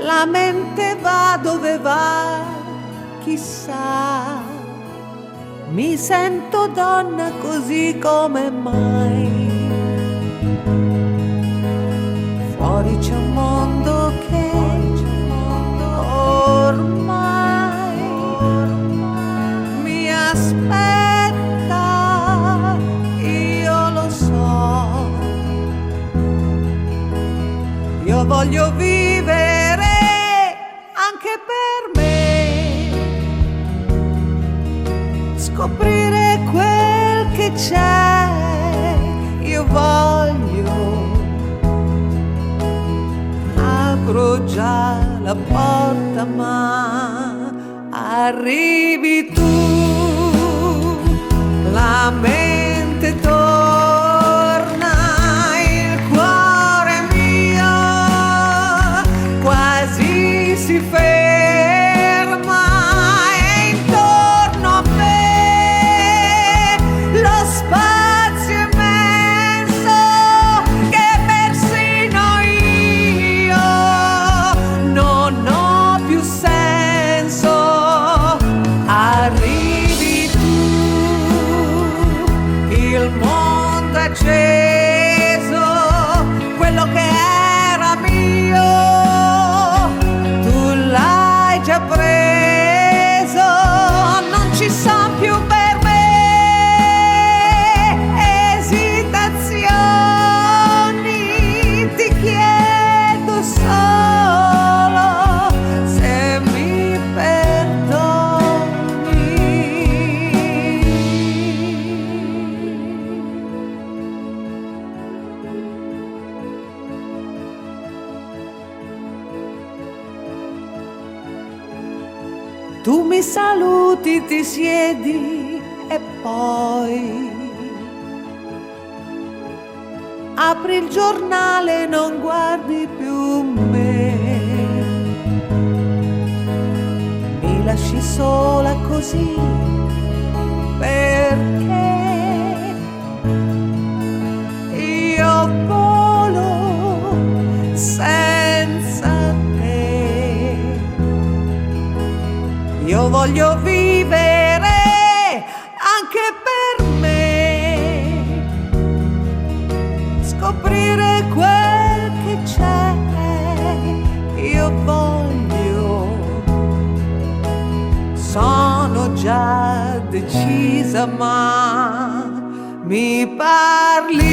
La mente va dove va, chissà, mi sento donna così come mai. Fuori c'è un mondo che ormai mi aspetta, io lo so, io voglio vivere anche per me, scoprire quel che c'è, io voglio, apro già la porta ma arrivi tu, la mente torna, il cuore mio quasi si ferma e intorno a me lo spazio immenso che persino io non ho più senso. Arrivi tu, il mondo è acceso, quello che era mio l'hai già preso, non ci son più per me esitazioni, ti chiedo solo se mi perdoni. Tu mi saluti, ti siedi e poi apri il giornale e non guardi più me. Mi lasci sola così perché io volo senza te. Io voglio vivere anche per me, scoprire quel che c'è, io voglio, sono già decisa ma mi parli